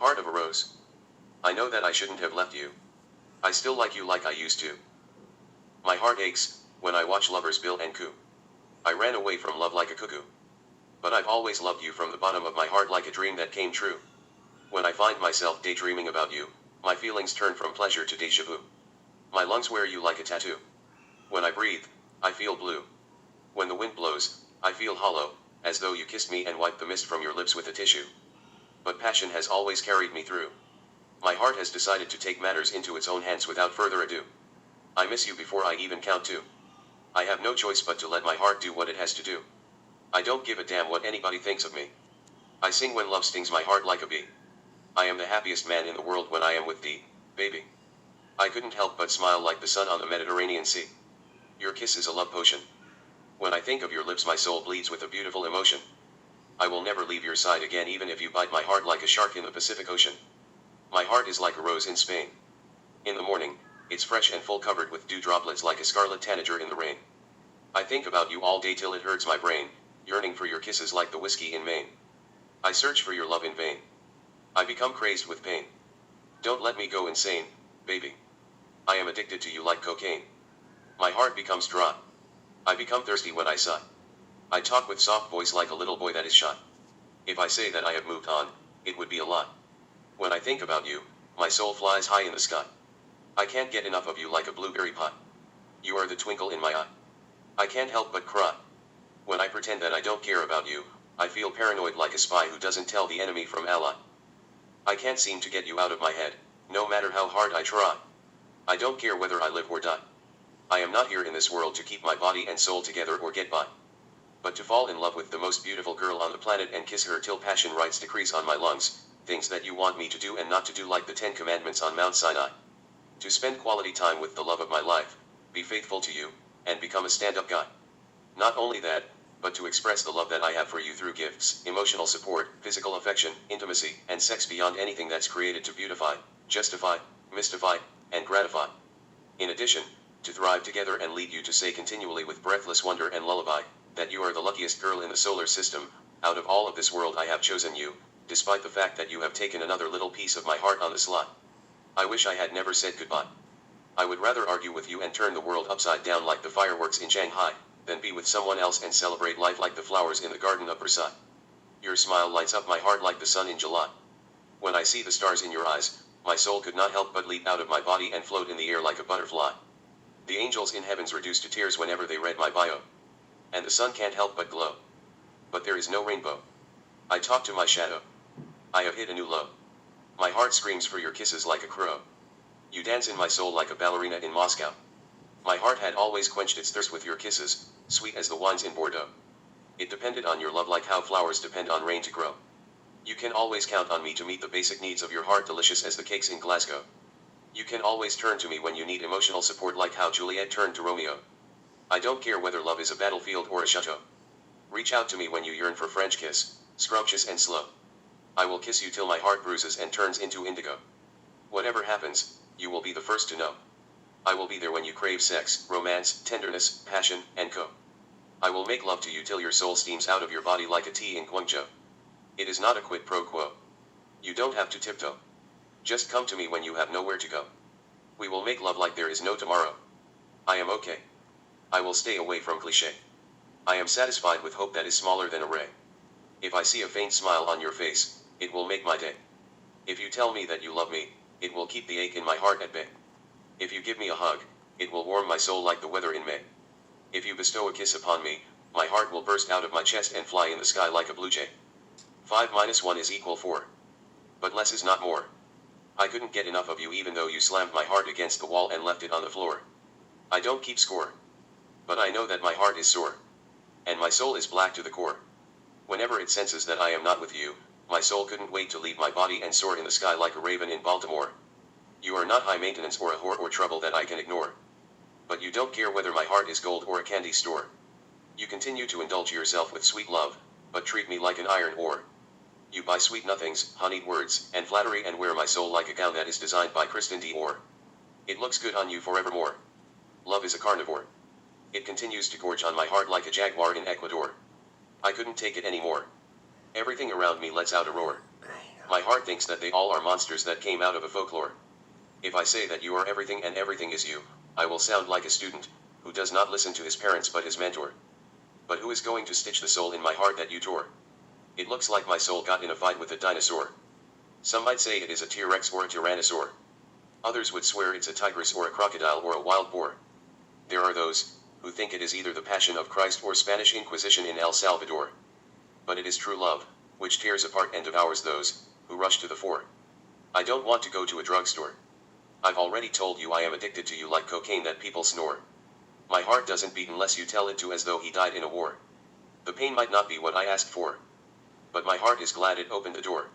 Heart of a rose. I know that I shouldn't have left you. I still like you like I used to. My heart aches when I watch lovers bill and coo. I ran away from love like a cuckoo. But I've always loved you from the bottom of my heart like a dream that came true. When I find myself daydreaming about you, my feelings turn from pleasure to déjà vu. My lungs wear you like a tattoo. When I breathe, I feel blue. When the wind blows, I feel hollow, as though you kissed me and wiped the mist from your lips with a tissue. But passion has always carried me through. My heart has decided to take matters into its own hands without further ado. I miss you before I even count two. I have no choice but to let my heart do what it has to do. I don't give a damn what anybody thinks of me. I sing when love stings my heart like a bee. I am the happiest man in the world when I am with thee, baby. I couldn't help but smile like the sun on the Mediterranean Sea. Your kiss is a love potion. When I think of your lips my soul bleeds with a beautiful emotion. I will never leave your side again even if you bite my heart like a shark in the Pacific Ocean. My heart is like a rose in Spain. In the morning, it's fresh and full covered with dew droplets like a scarlet tanager in the rain. I think about you all day till it hurts my brain, yearning for your kisses like the whiskey in Maine. I search for your love in vain. I become crazed with pain. Don't let me go insane, baby. I am addicted to you like cocaine. My heart becomes dry. I become thirsty when I sigh. I talk with soft voice like a little boy that is shy. If I say that I have moved on, it would be a lie. When I think about you, my soul flies high in the sky. I can't get enough of you like a blueberry pie. You are the twinkle in my eye. I can't help but cry. When I pretend that I don't care about you, I feel paranoid like a spy who doesn't tell the enemy from ally. I can't seem to get you out of my head, no matter how hard I try. I don't care whether I live or die. I am not here in this world to keep my body and soul together or get by, but to fall in love with the most beautiful girl on the planet and kiss her till passion writes decrees on my lungs, things that you want me to do and not to do like the 10 Commandments on Mount Sinai. To spend quality time with the love of my life, be faithful to you, and become a stand-up guy. Not only that, but to express the love that I have for you through gifts, emotional support, physical affection, intimacy, and sex beyond anything that's created to beautify, justify, mystify, and gratify. In addition, to thrive together and lead you to say continually with breathless wonder and lullaby, that you are the luckiest girl in the solar system. Out of all of this world I have chosen you, despite the fact that you have taken another little piece of my heart on the sly. I wish I had never said goodbye. I would rather argue with you and turn the world upside down like the fireworks in Shanghai, than be with someone else and celebrate life like the flowers in the Garden of Versailles. Your smile lights up my heart like the sun in July. When I see the stars in your eyes, my soul could not help but leap out of my body and float in the air like a butterfly. The angels in heaven's reduced to tears whenever they read my bio. And the sun can't help but glow. But there is no rainbow. I talk to my shadow. I have hit a new low. My heart screams for your kisses like a crow. You dance in my soul like a ballerina in Moscow. My heart had always quenched its thirst with your kisses, sweet as the wines in Bordeaux. It depended on your love like how flowers depend on rain to grow. You can always count on me to meet the basic needs of your heart, delicious as the cakes in Glasgow. You can always turn to me when you need emotional support like how Juliet turned to Romeo. I don't care whether love is a battlefield or a chateau. Reach out to me when you yearn for French kiss, scrumptious and slow. I will kiss you till my heart bruises and turns into indigo. Whatever happens, you will be the first to know. I will be there when you crave sex, romance, tenderness, passion, and co. I will make love to you till your soul steams out of your body like a tea in Guangzhou. It is not a quid pro quo. You don't have to tiptoe. Just come to me when you have nowhere to go. We will make love like there is no tomorrow. I am okay. I will stay away from cliché. I am satisfied with hope that is smaller than a ray. If I see a faint smile on your face, it will make my day. If you tell me that you love me, it will keep the ache in my heart at bay. If you give me a hug, it will warm my soul like the weather in May. If you bestow a kiss upon me, my heart will burst out of my chest and fly in the sky like a blue jay. 5 minus 1 is equal 4. But less is not more. I couldn't get enough of you even though you slammed my heart against the wall and left it on the floor. I don't keep score. But I know that my heart is sore. And my soul is black to the core. Whenever it senses that I am not with you, my soul couldn't wait to leave my body and soar in the sky like a raven in Baltimore. You are not high maintenance or a whore or trouble that I can ignore. But you don't care whether my heart is gold or a candy store. You continue to indulge yourself with sweet love, but treat me like an iron ore. You buy sweet nothings, honeyed words, and flattery and wear my soul like a gown that is designed by Kristen Dior. It looks good on you forevermore. Love is a carnivore. It continues to gorge on my heart like a jaguar in Ecuador. I couldn't take it anymore. Everything around me lets out a roar. My heart thinks that they all are monsters that came out of a folklore. If I say that you are everything and everything is you, I will sound like a student, who does not listen to his parents but his mentor. But who is going to stitch the soul in my heart that you tore? It looks like my soul got in a fight with a dinosaur. Some might say it is a T-Rex or a Tyrannosaur. Others would swear it's a tigress or a crocodile or a wild boar. There are those who think it is either the Passion of Christ or Spanish Inquisition in El Salvador. But it is true love, which tears apart and devours those who rush to the fore. I don't want to go to a drugstore. I've already told you I am addicted to you like cocaine that people snore. My heart doesn't beat unless you tell it to, as though he died in a war. The pain might not be what I asked for, but my heart is glad it opened the door.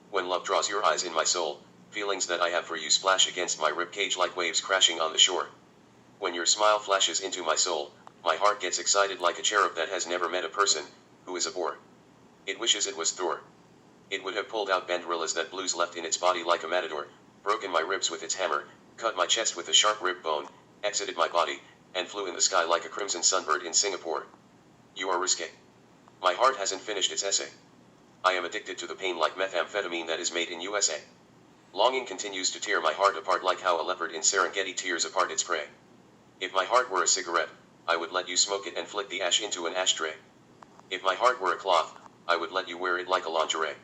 When love draws your eyes in my soul, feelings that I have for you splash against my ribcage like waves crashing on the shore. When your smile flashes into my soul, my heart gets excited like a cherub that has never met a person who is a bore. It wishes it was Thor. It would have pulled out bandrillas that blues left in its body like a matador, broken my ribs with its hammer, cut my chest with a sharp rib bone, exited my body, and flew in the sky like a crimson sunbird in Singapore. You are risque. My heart hasn't finished its essay. I am addicted to the pain like methamphetamine that is made in USA. Longing continues to tear my heart apart like how a leopard in Serengeti tears apart its prey. If my heart were a cigarette, I would let you smoke it and flick the ash into an ashtray. If my heart were a cloth, I would let you wear it like a lingerie.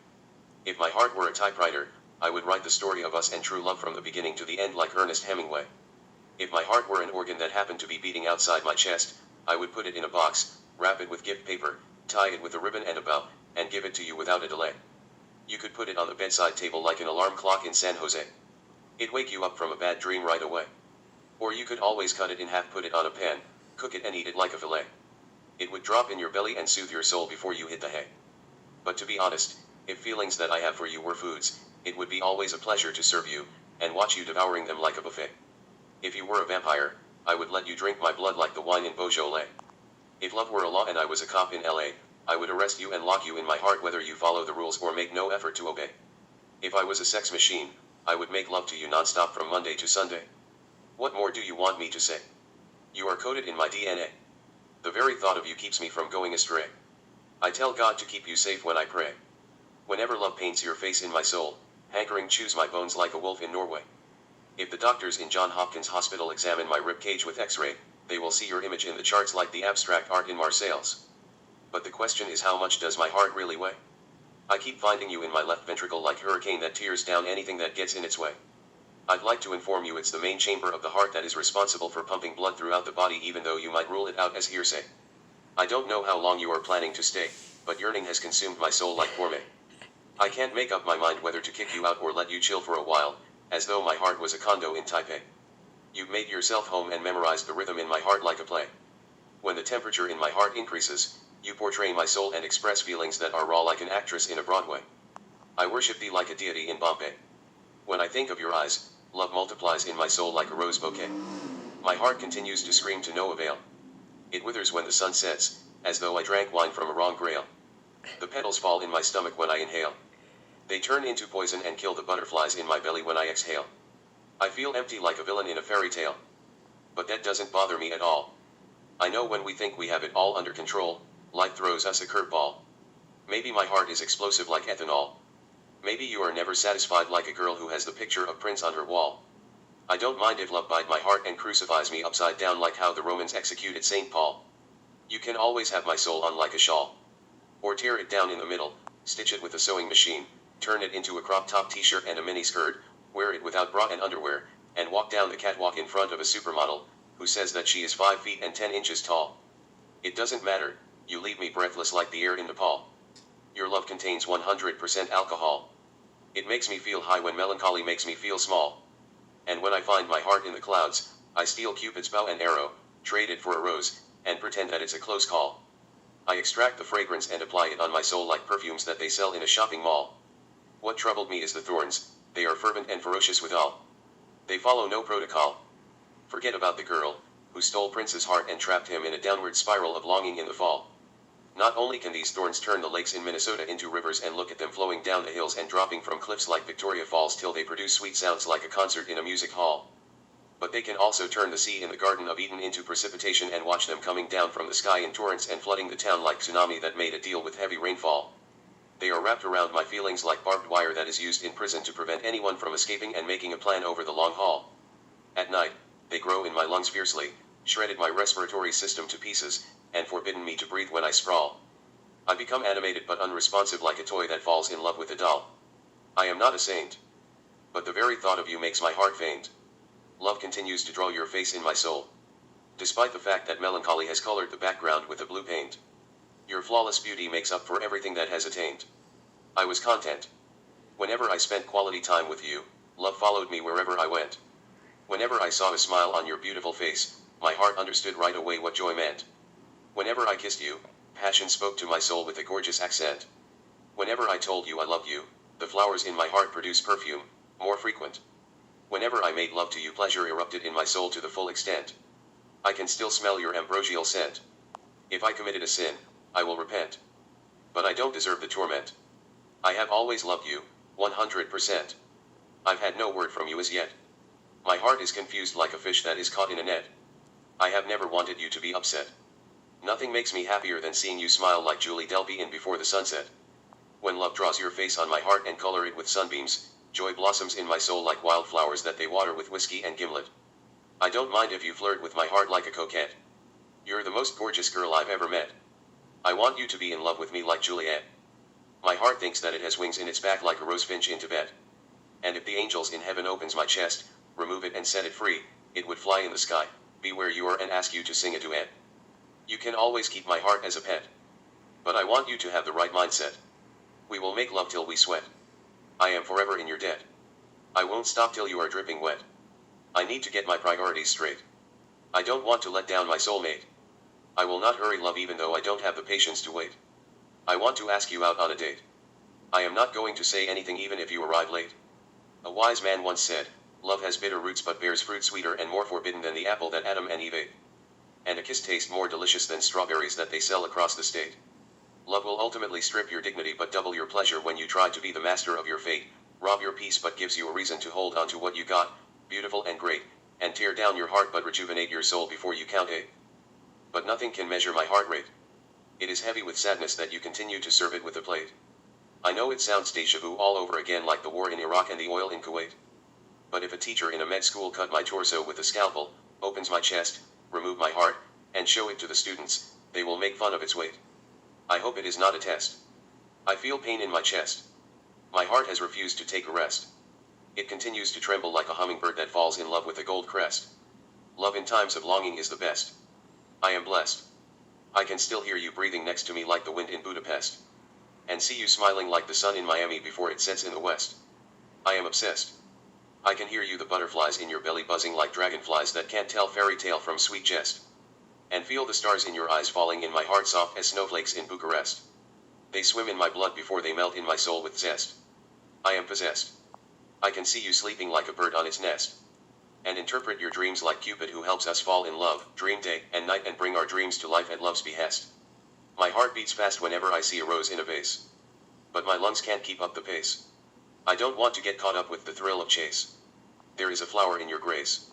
If my heart were a typewriter, I would write the story of us and true love from the beginning to the end like Ernest Hemingway. If my heart were an organ that happened to be beating outside my chest, I would put it in a box, wrap it with gift paper, tie it with a ribbon and a bow, and give it to you without a delay. You could put it on the bedside table like an alarm clock in San Jose. It'd wake you up from a bad dream right away. Or you could always cut it in half, put it on a pan, cook it and eat it like a fillet. It would drop in your belly and soothe your soul before you hit the hay. But to be honest, if feelings that I have for you were foods, it would be always a pleasure to serve you, and watch you devouring them like a buffet. If you were a vampire, I would let you drink my blood like the wine in Beaujolais. If love were a law and I was a cop in LA, I would arrest you and lock you in my heart whether you follow the rules or make no effort to obey. If I was a sex machine, I would make love to you non-stop from Monday to Sunday. What more do you want me to say? You are coded in my DNA. The very thought of you keeps me from going astray. I tell God to keep you safe when I pray. Whenever love paints your face in my soul, hankering chews my bones like a wolf in Norway. If the doctors in Johns Hopkins Hospital examine my ribcage with X-ray, they will see your image in the charts like the abstract art in Marseilles. But the question is, how much does my heart really weigh? I keep finding you in my left ventricle like hurricane that tears down anything that gets in its way. I'd like to inform you it's the main chamber of the heart that is responsible for pumping blood throughout the body, even though you might rule it out as hearsay. I don't know how long you are planning to stay, but yearning has consumed my soul like gourmet. I can't make up my mind whether to kick you out or let you chill for a while, as though my heart was a condo in Taipei. You've made yourself home and memorized the rhythm in my heart like a play. When the temperature in my heart increases, you portray my soul and express feelings that are raw like an actress in a Broadway. I worship thee like a deity in Bombay. When I think of your eyes, love multiplies in my soul like a rose bouquet. My heart continues to scream to no avail. It withers when the sun sets, as though I drank wine from a wrong grail. The petals fall in my stomach when I inhale. They turn into poison and kill the butterflies in my belly when I exhale. I feel empty like a villain in a fairy tale. But that doesn't bother me at all. I know when we think we have it all under control, life throws us a curveball. Maybe my heart is explosive like ethanol. Maybe you are never satisfied like a girl who has the picture of Prince on her wall. I don't mind if love bite my heart and crucifies me upside down like how the Romans executed St. Paul. You can always have my soul on like a shawl. Or tear it down in the middle, stitch it with a sewing machine, turn it into a crop top t-shirt and a mini skirt, wear it without bra and underwear, and walk down the catwalk in front of a supermodel, who says that she is 5 feet and 10 inches tall. It doesn't matter, you leave me breathless like the air in Nepal. Your love contains 100% alcohol. It makes me feel high when melancholy makes me feel small. And when I find my heart in the clouds, I steal Cupid's bow and arrow, trade it for a rose, and pretend that it's a close call. I extract the fragrance and apply it on my soul like perfumes that they sell in a shopping mall. What troubled me is the thorns, they are fervent and ferocious withal. They follow no protocol. Forget about the girl, who stole Prince's heart and trapped him in a downward spiral of longing in the fall. Not only can these thorns turn the lakes in Minnesota into rivers and look at them flowing down the hills and dropping from cliffs like Victoria Falls till they produce sweet sounds like a concert in a music hall, but they can also turn the sea in the Garden of Eden into precipitation and watch them coming down from the sky in torrents and flooding the town like tsunami that made a deal with heavy rainfall. They are wrapped around my feelings like barbed wire that is used in prison to prevent anyone from escaping and making a plan over the long haul. At night, they grow in my lungs fiercely, shredded my respiratory system to pieces, and forbidden me to breathe when I sprawl. I become animated but unresponsive like a toy that falls in love with a doll. I am not a saint. But the very thought of you makes my heart faint. Love continues to draw your face in my soul. Despite the fact that melancholy has colored the background with a blue paint. Your flawless beauty makes up for everything that has attained. I was content. Whenever I spent quality time with you, love followed me wherever I went. Whenever I saw a smile on your beautiful face, my heart understood right away what joy meant. Whenever I kissed you, passion spoke to my soul with a gorgeous accent. Whenever I told you I loved you, the flowers in my heart produced perfume, more frequent. Whenever I made love to you, pleasure erupted in my soul to the full extent. I can still smell your ambrosial scent. If I committed a sin, I will repent. But I don't deserve the torment. I have always loved you, 100%. I've had no word from you as yet. My heart is confused like a fish that is caught in a net. I have never wanted you to be upset. Nothing makes me happier than seeing you smile like Julie Delpy in Before the Sunset. When love draws your face on my heart and color it with sunbeams, joy blossoms in my soul like wildflowers that they water with whiskey and gimlet. I don't mind if you flirt with my heart like a coquette. You're the most gorgeous girl I've ever met. I want you to be in love with me like Juliet. My heart thinks that it has wings in its back like a rosefinch in Tibet. And if the angels in heaven opens my chest, remove it and set it free, it would fly in the sky, be where you are and ask you to sing a duet. You can always keep my heart as a pet. But I want you to have the right mindset. We will make love till we sweat. I am forever in your debt. I won't stop till you are dripping wet. I need to get my priorities straight. I don't want to let down my soulmate. I will not hurry love even though I don't have the patience to wait. I want to ask you out on a date. I am not going to say anything even if you arrive late. A wise man once said, love has bitter roots but bears fruit sweeter and more forbidden than the apple that Adam and Eve ate. And a kiss tastes more delicious than strawberries that they sell across the state. Love will ultimately strip your dignity but double your pleasure when you try to be the master of your fate, rob your peace but gives you a reason to hold on to what you got, beautiful and great, and tear down your heart but rejuvenate your soul before you count eight. But nothing can measure my heart rate. It is heavy with sadness that you continue to serve it with a plate. I know it sounds deja vu all over again like the war in Iraq and the oil in Kuwait. But if a teacher in a med school cut my torso with a scalpel, opens my chest, remove my heart, and show it to the students, they will make fun of its weight. I hope it is not a test. I feel pain in my chest. My heart has refused to take a rest. It continues to tremble like a hummingbird that falls in love with a gold crest. Love in times of longing is the best. I am blessed. I can still hear you breathing next to me like the wind in Budapest. And see you smiling like the sun in Miami before it sets in the west. I am obsessed. I can hear you the butterflies in your belly buzzing like dragonflies that can't tell fairy tale from sweet jest. And feel the stars in your eyes falling in my heart soft as snowflakes in Bucharest. They swim in my blood before they melt in my soul with zest. I am possessed. I can see you sleeping like a bird on its nest. And interpret your dreams like Cupid who helps us fall in love, dream day and night and bring our dreams to life at love's behest. My heart beats fast whenever I see a rose in a vase. But my lungs can't keep up the pace. I don't want to get caught up with the thrill of chase. There is a flower in your grace.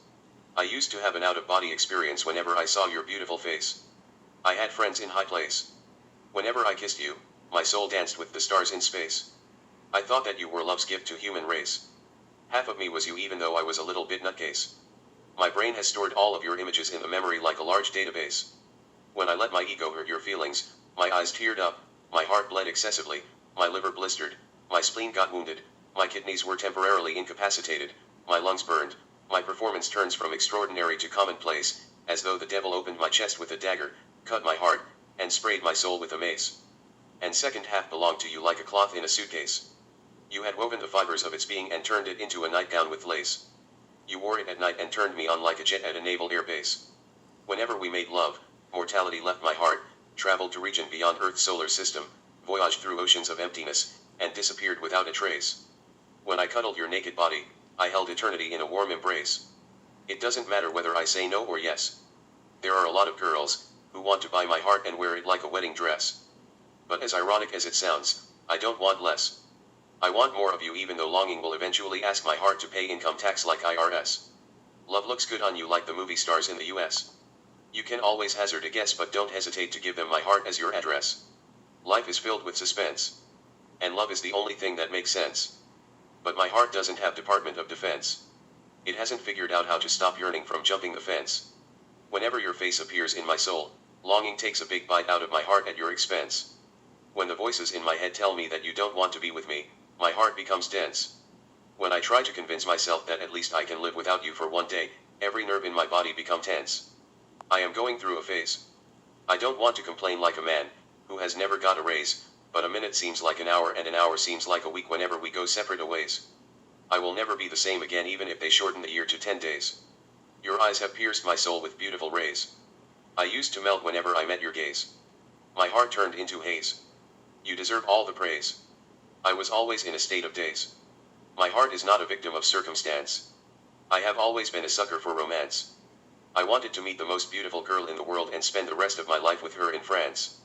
I used to have an out-of-body experience whenever I saw your beautiful face. I had friends in high place. Whenever I kissed you, my soul danced with the stars in space. I thought that you were love's gift to human race. Half of me was you even though I was a little bit nutcase. My brain has stored all of your images in the memory like a large database. When I let my ego hurt your feelings, my eyes teared up, my heart bled excessively, my liver blistered, my spleen got wounded, my kidneys were temporarily incapacitated, my lungs burned, my performance turns from extraordinary to commonplace, as though the devil opened my chest with a dagger, cut my heart, and sprayed my soul with a mace. And second half belonged to you like a cloth in a suitcase. You had woven the fibers of its being and turned it into a nightgown with lace. You wore it at night and turned me on like a jet at a naval air base. Whenever we made love, mortality left my heart, traveled to region beyond Earth's solar system, voyaged through oceans of emptiness, and disappeared without a trace. When I cuddled your naked body, I held eternity in a warm embrace. It doesn't matter whether I say no or yes. There are a lot of girls who want to buy my heart and wear it like a wedding dress. But as ironic as it sounds, I don't want less. I want more of you even though longing will eventually ask my heart to pay income tax like IRS. Love looks good on you like the movie stars in the US. You can always hazard a guess but don't hesitate to give them my heart as your address. Life is filled with suspense. And love is the only thing that makes sense. But my heart doesn't have Department of Defense. It hasn't figured out how to stop yearning from jumping the fence. Whenever your face appears in my soul, longing takes a big bite out of my heart at your expense. When the voices in my head tell me that you don't want to be with me, my heart becomes dense. When I try to convince myself that at least I can live without you for one day, every nerve in my body becomes tense. I am going through a phase. I don't want to complain like a man who has never got a raise, but a minute seems like an hour and an hour seems like a week whenever we go separate ways. I will never be the same again even if they shorten the year to 10 days. Your eyes have pierced my soul with beautiful rays. I used to melt whenever I met your gaze. My heart turned into haze. You deserve all the praise. I was always in a state of daze. My heart is not a victim of circumstance. I have always been a sucker for romance. I wanted to meet the most beautiful girl in the world and spend the rest of my life with her in France.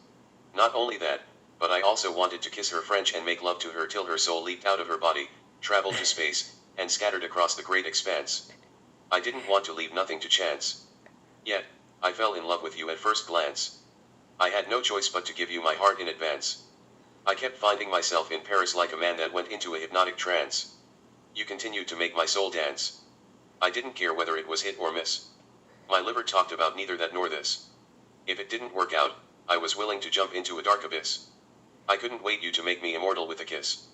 Not only that, but I also wanted to kiss her French and make love to her till her soul leaped out of her body, traveled to space, and scattered across the great expanse. I didn't want to leave nothing to chance. Yet, I fell in love with you at first glance. I had no choice but to give you my heart in advance. I kept finding myself in Paris like a man that went into a hypnotic trance. You continued to make my soul dance. I didn't care whether it was hit or miss. My liver talked about neither that nor this. If it didn't work out, I was willing to jump into a dark abyss. I couldn't wait you to make me immortal with a kiss.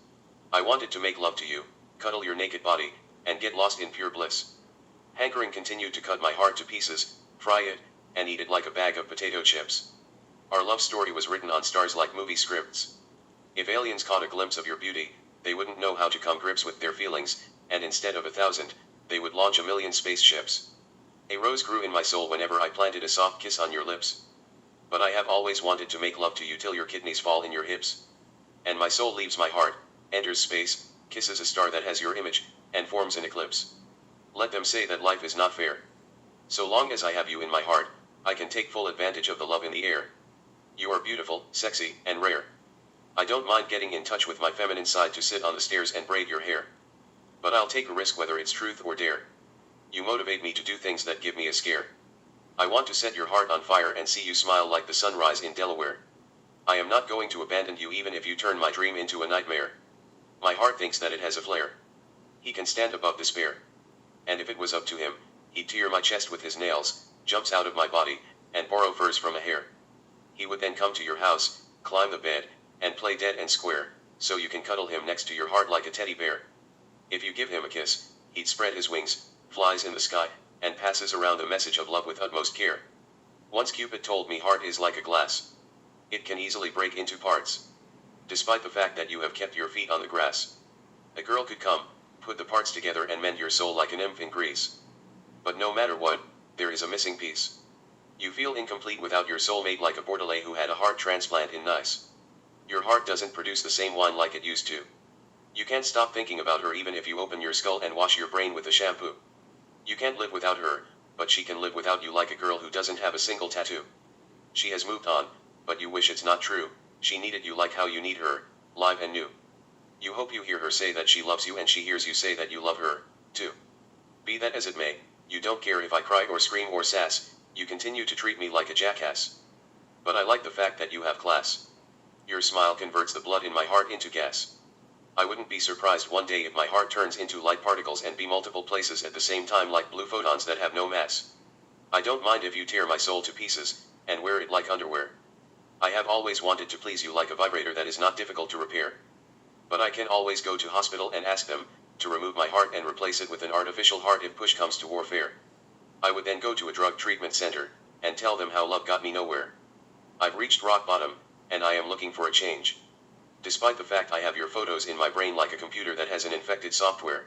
I wanted to make love to you, cuddle your naked body, and get lost in pure bliss. Hankering continued to cut my heart to pieces, fry it, and eat it like a bag of potato chips. Our love story was written on stars like movie scripts. If aliens caught a glimpse of your beauty, they wouldn't know how to come grips with their feelings, and instead of 1,000, they would launch 1,000,000 spaceships. A rose grew in my soul whenever I planted a soft kiss on your lips. But I have always wanted to make love to you till your kidneys fall in your hips. And my soul leaves my heart, enters space, kisses a star that has your image, and forms an eclipse. Let them say that life is not fair. So long as I have you in my heart, I can take full advantage of the love in the air. You are beautiful, sexy, and rare. I don't mind getting in touch with my feminine side to sit on the stairs and braid your hair. But I'll take a risk whether it's truth or dare. You motivate me to do things that give me a scare. I want to set your heart on fire and see you smile like the sunrise in Delaware. I am not going to abandon you even if you turn my dream into a nightmare. My heart thinks that it has a flair. He can stand above despair. And if it was up to him, he'd tear my chest with his nails, jumps out of my body, and borrow furs from a hare. He would then come to your house, climb the bed, and play dead and square, so you can cuddle him next to your heart like a teddy bear. If you give him a kiss, he'd spread his wings, flies in the sky, and passes around a message of love with utmost care. Once Cupid told me heart is like a glass. It can easily break into parts. Despite the fact that you have kept your feet on the grass. A girl could come, put the parts together and mend your soul like an nymph in Greece. But no matter what, there is a missing piece. You feel incomplete without your soulmate like a Bordelais who had a heart transplant in Nice. Your heart doesn't produce the same wine like it used to. You can't stop thinking about her even if you open your skull and wash your brain with a shampoo. You can't live without her, but she can live without you like a girl who doesn't have a single tattoo. She has moved on, but you wish it's not true. She needed you like how you need her, live and new. You hope you hear her say that she loves you and she hears you say that you love her, too. Be that as it may, you don't care if I cry or scream or sass, you continue to treat me like a jackass. But I like the fact that you have class. Your smile converts the blood in my heart into gas. I wouldn't be surprised one day if my heart turns into light particles and be multiple places at the same time like blue photons that have no mass. I don't mind if you tear my soul to pieces, and wear it like underwear. I have always wanted to please you like a vibrator that is not difficult to repair. But I can always go to hospital and ask them to remove my heart and replace it with an artificial heart if push comes to warfare. I would then go to a drug treatment center, and tell them how love got me nowhere. I've reached rock bottom, and I am looking for a change. Despite the fact I have your photos in my brain like a computer that has an infected software.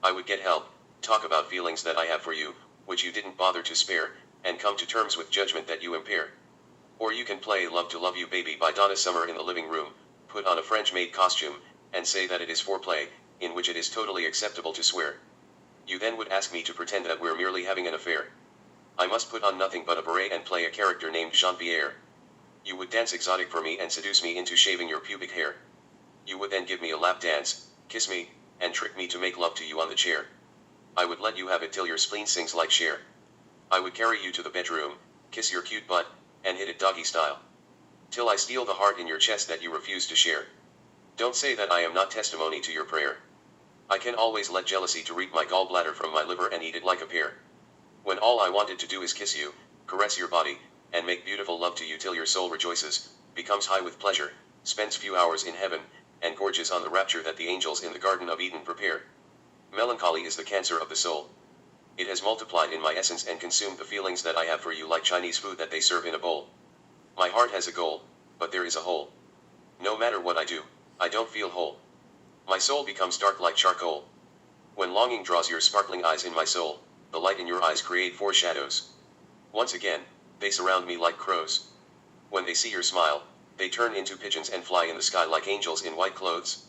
I would get help, talk about feelings that I have for you, which you didn't bother to spare, and come to terms with judgment that you impair. Or you can play Love to Love You Baby by Donna Summer in the living room, put on a French-maid costume, and say that it is foreplay, in which it is totally acceptable to swear. You then would ask me to pretend that we're merely having an affair. I must put on nothing but a beret and play a character named Jean-Pierre. You would dance exotic for me and seduce me into shaving your pubic hair. You would then give me a lap dance, kiss me, and trick me to make love to you on the chair. I would let you have it till your spleen sings like Cher. I would carry you to the bedroom, kiss your cute butt, and hit it doggy style. Till I steal the heart in your chest that you refuse to share. Don't say that I am not testimony to your prayer. I can always let jealousy to reap my gallbladder from my liver and eat it like a pear. When all I wanted to do is kiss you, caress your body, and make beautiful love to you till your soul rejoices, becomes high with pleasure, spends few hours in heaven, and gorges on the rapture that the angels in the Garden of Eden prepare. Melancholy is the cancer of the soul. It has multiplied in my essence and consumed the feelings that I have for you like Chinese food that they serve in a bowl. My heart has a goal, but there is a hole. No matter what I do, I don't feel whole. My soul becomes dark like charcoal. When longing draws your sparkling eyes in my soul, the light in your eyes create four shadows. Once again, they surround me like crows. When they see your smile, they turn into pigeons and fly in the sky like angels in white clothes.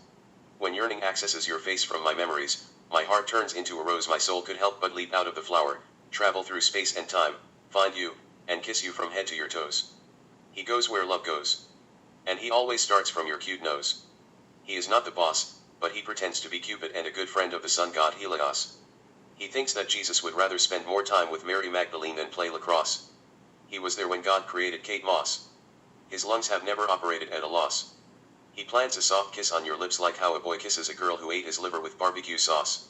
When yearning accesses your face from my memories, my heart turns into a rose. My soul could help but leap out of the flower, travel through space and time, find you, and kiss you from head to your toes. He goes where love goes. And he always starts from your cute nose. He is not the boss, but he pretends to be Cupid and a good friend of the sun god Helios. He thinks that Jesus would rather spend more time with Mary Magdalene than play lacrosse. He was there when God created Kate Moss. His lungs have never operated at a loss. He plants a soft kiss on your lips like how a boy kisses a girl who ate his liver with barbecue sauce.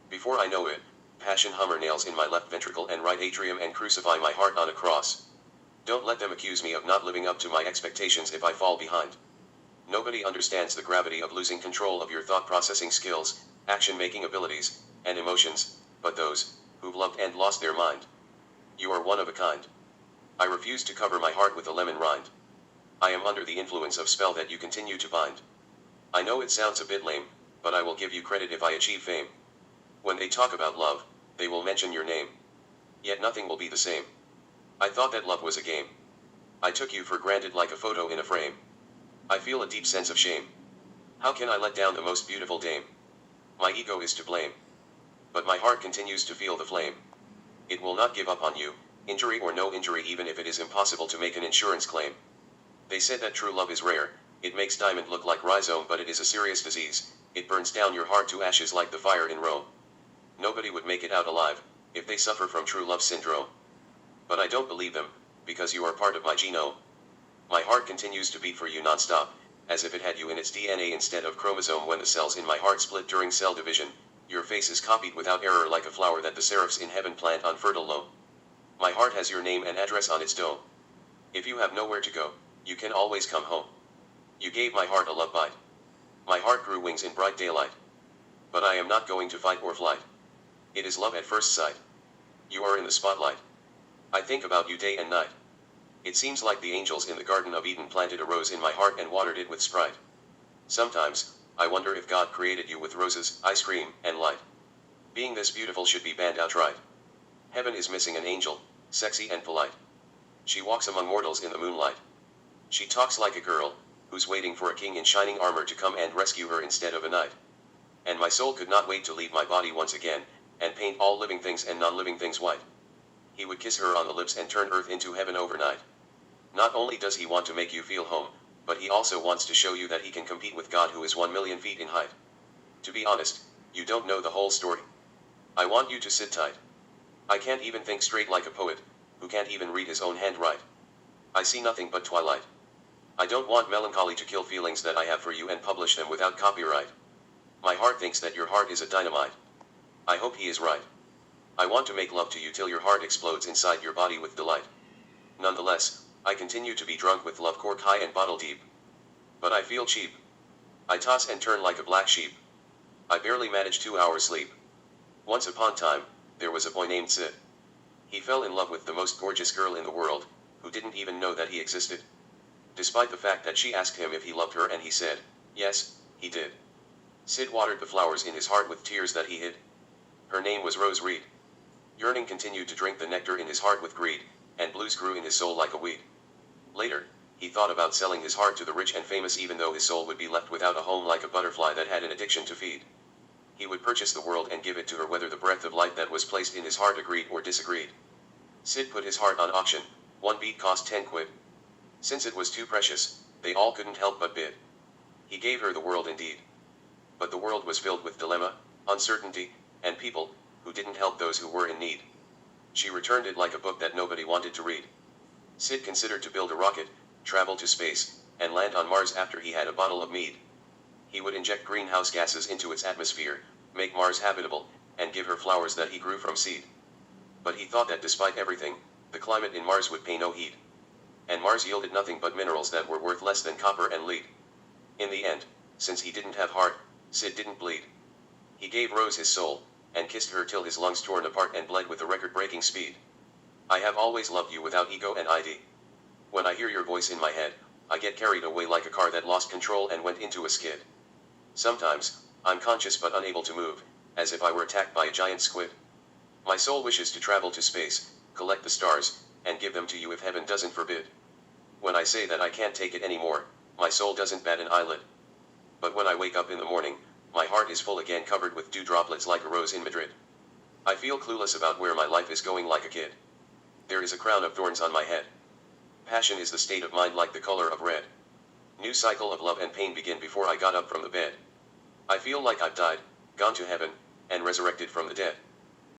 Before I know it, passion hammer nails in my left ventricle and right atrium and crucify my heart on a cross. Don't let them accuse me of not living up to my expectations if I fall behind. Nobody understands the gravity of losing control of your thought processing skills, action-making abilities, and emotions, but those who've loved and lost their mind. You are one of a kind. I refuse to cover my heart with a lemon rind. I am under the influence of spell that you continue to bind. I know it sounds a bit lame, but I will give you credit if I achieve fame. When they talk about love, they will mention your name. Yet nothing will be the same. I thought that love was a game. I took you for granted like a photo in a frame. I feel a deep sense of shame. How can I let down the most beautiful dame? My ego is to blame. But my heart continues to feel the flame. It will not give up on you, injury or no injury, even if it is impossible to make an insurance claim. They said that true love is rare, it makes diamond look like rhizome, but it is a serious disease, it burns down your heart to ashes like the fire in Rome. Nobody would make it out alive, if they suffer from true love syndrome. But I don't believe them, because you are part of my genome. My heart continues to beat for you non-stop, as if it had you in its DNA instead of chromosome. When the cells in my heart split during cell division, your face is copied without error like a flower that the seraphs in heaven plant on fertile loam. My heart has your name and address on its dome. If you have nowhere to go, you can always come home. You gave my heart a love bite. My heart grew wings in bright daylight. But I am not going to fight or flight. It is love at first sight. You are in the spotlight. I think about you day and night. It seems like the angels in the Garden of Eden planted a rose in my heart and watered it with Sprite. Sometimes, I wonder if God created you with roses, ice cream, and light. Being this beautiful should be banned outright. Heaven is missing an angel, sexy and polite. She walks among mortals in the moonlight. She talks like a girl, who's waiting for a king in shining armor to come and rescue her instead of a knight. And my soul could not wait to leave my body once again, and paint all living things and non-living things white. He would kiss her on the lips and turn earth into heaven overnight. Not only does he want to make you feel home, but he also wants to show you that he can compete with God, who is 1,000,000 feet in height. To be honest, you don't know the whole story. I want you to sit tight. I can't even think straight like a poet, who can't even read his own handwrite. I see nothing but twilight. I don't want melancholy to kill feelings that I have for you and publish them without copyright. My heart thinks that your heart is a dynamite. I hope he is right. I want to make love to you till your heart explodes inside your body with delight. Nonetheless, I continue to be drunk with love, cork high and bottle deep. But I feel cheap. I toss and turn like a black sheep. I barely manage 2 hours sleep. Once upon a time, there was a boy named Sid. He fell in love with the most gorgeous girl in the world, who didn't even know that he existed. Despite the fact that she asked him if he loved her and he said, yes, he did. Sid watered the flowers in his heart with tears that he hid. Her name was Rose Reed. Yearning continued to drink the nectar in his heart with greed, and blues grew in his soul like a weed. Later, he thought about selling his heart to the rich and famous, even though his soul would be left without a home like a butterfly that had an addiction to feed. He would purchase the world and give it to her whether the breath of light that was placed in his heart agreed or disagreed. Sid put his heart on auction, one beat cost 10 quid. Since it was too precious, they all couldn't help but bid. He gave her the world indeed. But the world was filled with dilemma, uncertainty, and people who didn't help those who were in need. She returned it like a book that nobody wanted to read. Sid considered to build a rocket, travel to space, and land on Mars after he had a bottle of mead. He would inject greenhouse gases into its atmosphere, make Mars habitable, and give her flowers that he grew from seed. But he thought that despite everything, the climate in Mars would pay no heed. And Mars yielded nothing but minerals that were worth less than copper and lead. In the end, since he didn't have heart, Sid didn't bleed. He gave Rose his soul, and kissed her till his lungs torn apart and bled with a record-breaking speed. I have always loved you without ego and ID. When I hear your voice in my head, I get carried away like a car that lost control and went into a skid. Sometimes, I'm conscious but unable to move, as if I were attacked by a giant squid. My soul wishes to travel to space, collect the stars, and give them to you if heaven doesn't forbid. When I say that I can't take it anymore, my soul doesn't bat an eyelid. But when I wake up in the morning, my heart is full again, covered with dew droplets like a rose in Madrid. I feel clueless about where my life is going like a kid. There is a crown of thorns on my head. Passion is the state of mind like the color of red. New cycle of love and pain begin before I got up from the bed. I feel like I've died, gone to heaven, and resurrected from the dead.